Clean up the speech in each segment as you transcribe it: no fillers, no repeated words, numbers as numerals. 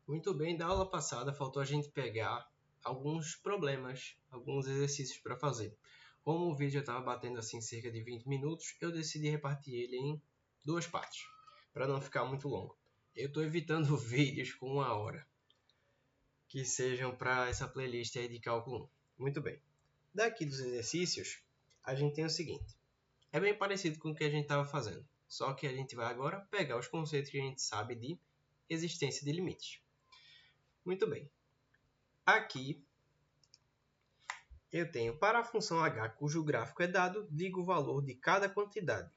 Muito bem, da aula passada faltou a gente pegar alguns problemas, alguns exercícios para fazer. Como o vídeo estava batendo assim cerca de 20 minutos, eu decidi repartir ele em duas partes, para não ficar muito longo. Eu estou evitando vídeos com 1 hora, que sejam para essa playlist aí de cálculo 1. Muito bem. Daqui dos exercícios, a gente tem o seguinte. É bem parecido com o que a gente estava fazendo, só que a gente vai agora pegar os conceitos que a gente sabe de existência de limites. Muito bem. Aqui eu tenho para a função h cujo gráfico é dado, digo o valor de cada quantidade,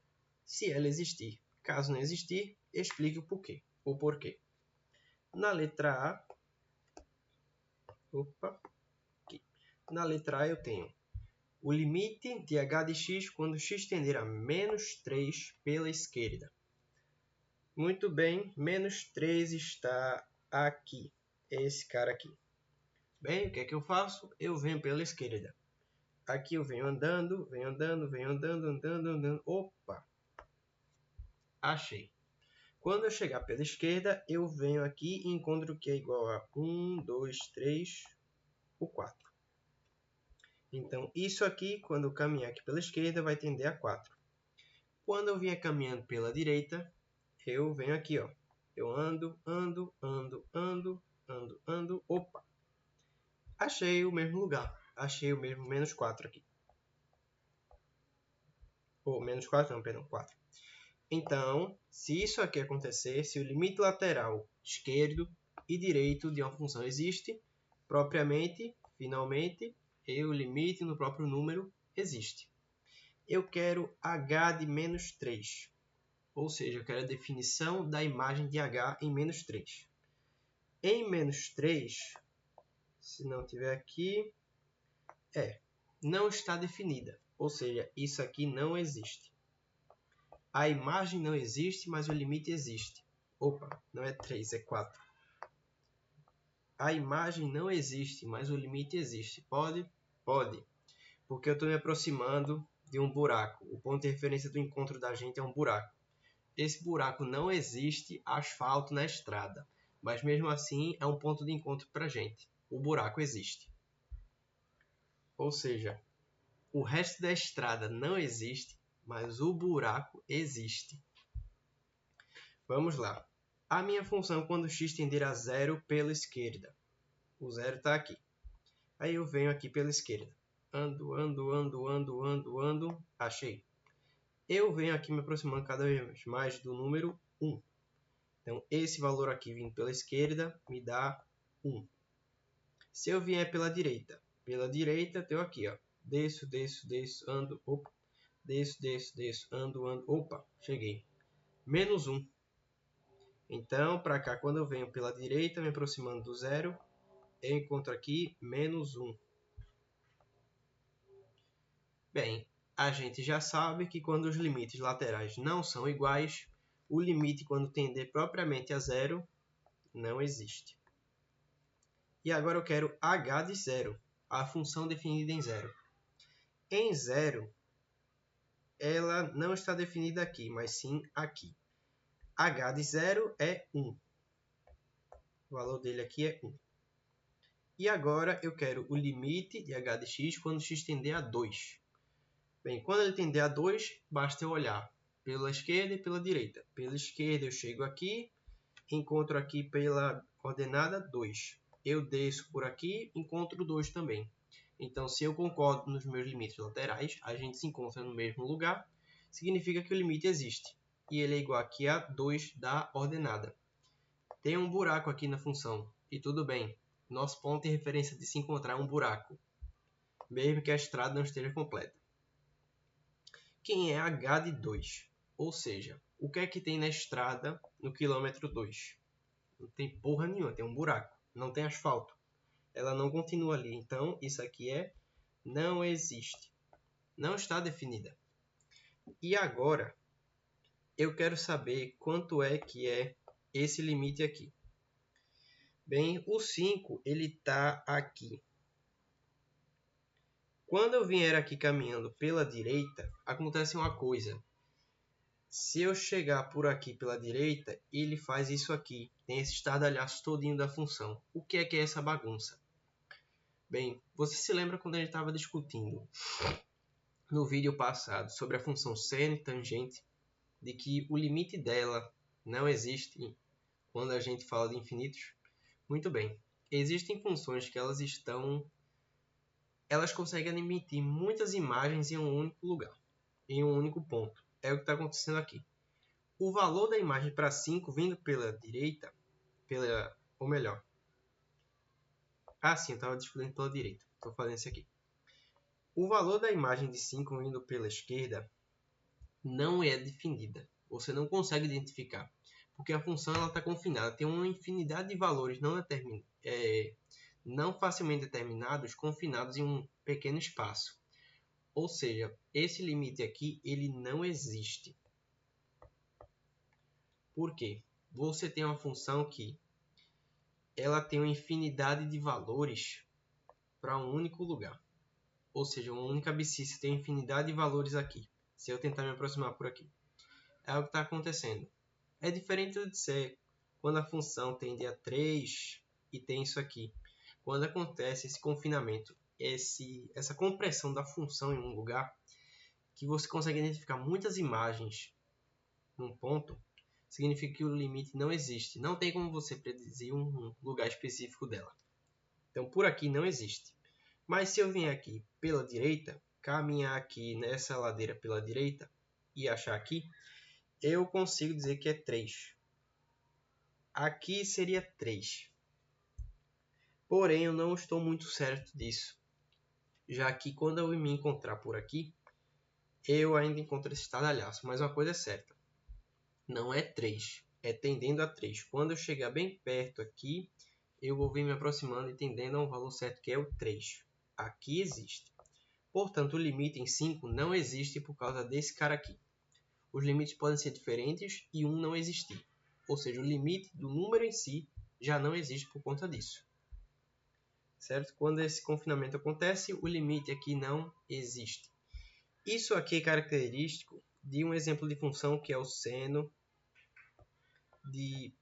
se ela existir. Caso não existir, explique o porquê. Na letra A, Na letra A eu tenho o limite de h de x quando x tender a menos 3 pela esquerda. Muito bem, menos 3 está aqui, esse cara aqui. Bem, o que é que eu faço? Eu venho pela esquerda. Aqui eu venho andando. Opa! Achei. Quando eu chegar pela esquerda, eu venho aqui e encontro o que é igual a 1, 2, 3, o 4. Então, isso aqui, quando eu caminhar aqui pela esquerda, vai tender a 4. Quando eu vier caminhando pela direita, eu venho aqui, ó. Eu ando. Opa! Achei o mesmo lugar. Achei o mesmo menos 4 aqui. Ou menos 4 não, perdão, 4. Então, se isso aqui acontecer, se o limite lateral esquerdo e direito de uma função existe, propriamente, finalmente, e o limite no próprio número existe. Eu quero h de menos 3, ou seja, eu quero a definição da imagem de h em menos 3. Em menos 3, se não tiver aqui, não está definida, ou seja, isso aqui não existe. A imagem não existe, mas o limite existe. Opa, não é 3, é 4. A imagem não existe, mas o limite existe. Pode? Pode. Porque eu estou me aproximando de um buraco. O ponto de referência do encontro da gente é um buraco. Esse buraco não existe asfalto na estrada. Mas mesmo assim é um ponto de encontro para a gente. O buraco existe. Ou seja, o resto da estrada não existe, mas o buraco existe. Vamos lá. A minha função quando x tender a 0 pela esquerda. O 0 está aqui. Aí eu venho aqui pela esquerda. Ando. Achei. Eu venho aqui me aproximando cada vez mais do número 1. Então, esse valor aqui vindo pela esquerda me dá 1. Se eu vier pela direita, eu aqui, ó. Desço, ando. Opa. Desço, ando. Opa, cheguei. Menos 1. Então, para cá, quando eu venho pela direita, me aproximando do 0, eu encontro aqui menos 1. Bem, a gente já sabe que quando os limites laterais não são iguais, o limite quando tender propriamente a 0 não existe. E agora eu quero h de 0, a função definida em 0. Em 0, ela não está definida aqui, mas sim aqui. h de 0 é 1. O valor dele aqui é 1. E agora eu quero o limite de h de x quando x tender a 2. Bem, quando ele tender a 2, basta eu olhar pela esquerda e pela direita. Pela esquerda eu chego aqui, encontro aqui pela coordenada 2. Eu desço por aqui, encontro 2 também. Então, se eu concordo nos meus limites laterais, a gente se encontra no mesmo lugar, significa que o limite existe. E ele é igual aqui a 2 da ordenada. Tem um buraco aqui na função, e tudo bem. Nosso ponto de referência de se encontrar é um buraco, mesmo que a estrada não esteja completa. Quem é h de 2? Ou seja, o que é que tem na estrada no quilômetro 2? Não tem porra nenhuma, tem um buraco, não tem asfalto. Ela não continua ali, então isso aqui não existe. Não está definida. E agora, eu quero saber quanto é que é esse limite aqui. Bem, o 5 ele está aqui. Quando eu vier aqui caminhando pela direita, acontece uma coisa. Se eu chegar por aqui pela direita, ele faz isso aqui. Tem esse estardalhaço todinho da função. O que é essa bagunça? Bem, você se lembra quando a gente estava discutindo no vídeo passado sobre a função seno e tangente, de que o limite dela não existe quando a gente fala de infinitos? Muito bem. Existem funções que elas conseguem emitir muitas imagens em um único lugar, em um único ponto. É o que está acontecendo aqui. O valor da imagem para 5 vindo pela direita, ou melhor, sim, eu estava discutindo pela direita, estou fazendo isso aqui. O valor da imagem de 5 vindo pela esquerda não é definida, você não consegue identificar, porque a função está confinada, tem uma infinidade de valores não facilmente determinados, confinados em um pequeno espaço. Ou seja, esse limite aqui ele não existe. Por quê? Você tem uma função que ela tem uma infinidade de valores para um único lugar. Ou seja, uma única abscissa tem uma infinidade de valores aqui. Se eu tentar me aproximar por aqui. É o que está acontecendo. É diferente de ser quando a função tende a 3 e tem isso aqui. Quando acontece esse confinamento, essa compressão da função em um lugar, que você consegue identificar muitas imagens num ponto, significa que o limite não existe. Não tem como você predizir um lugar específico dela. Então, por aqui não existe. Mas se eu vier aqui pela direita, caminhar aqui nessa ladeira pela direita e achar aqui, eu consigo dizer que é 3. Aqui seria 3. Porém, eu não estou muito certo disso, já que quando eu me encontrar por aqui, eu ainda encontro esse estardalhaço. Mas uma coisa é certa, não é 3, é tendendo a 3. Quando eu chegar bem perto aqui, eu vou vir me aproximando e tendendo a um valor certo que é o 3. Aqui existe. Portanto, o limite em 5 não existe por causa desse cara aqui. Os limites podem ser diferentes e um não existir. Ou seja, o limite do número em si já não existe por conta disso. Certo? Quando esse confinamento acontece, o limite aqui não existe. Isso aqui é característico de um exemplo de função que é o seno de...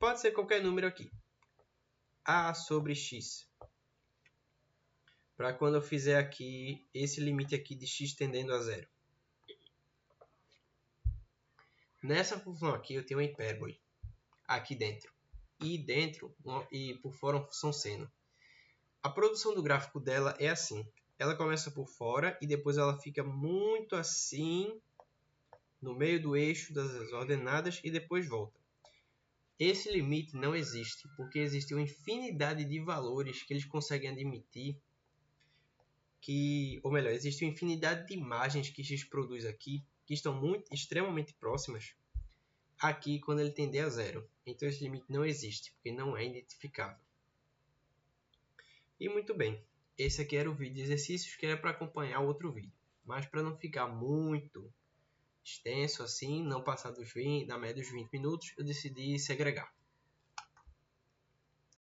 Pode ser qualquer número aqui. A sobre x. Para quando eu fizer aqui esse limite aqui de x tendendo a zero. Nessa função aqui eu tenho uma hipérbole aqui dentro. E por fora uma função seno. A produção do gráfico dela é assim. Ela começa por fora e depois ela fica muito assim no meio do eixo das ordenadas e depois volta. Esse limite não existe, porque existe uma infinidade de valores que eles conseguem admitir ou melhor, existe uma infinidade de imagens que x produz aqui que estão extremamente próximas aqui quando ele tender a zero. Então esse limite não existe, porque não é identificável. E muito bem, esse aqui era o vídeo de exercícios que era para acompanhar outro vídeo. Mas para não ficar muito extenso assim, não passar da média dos 20 minutos, eu decidi segregar.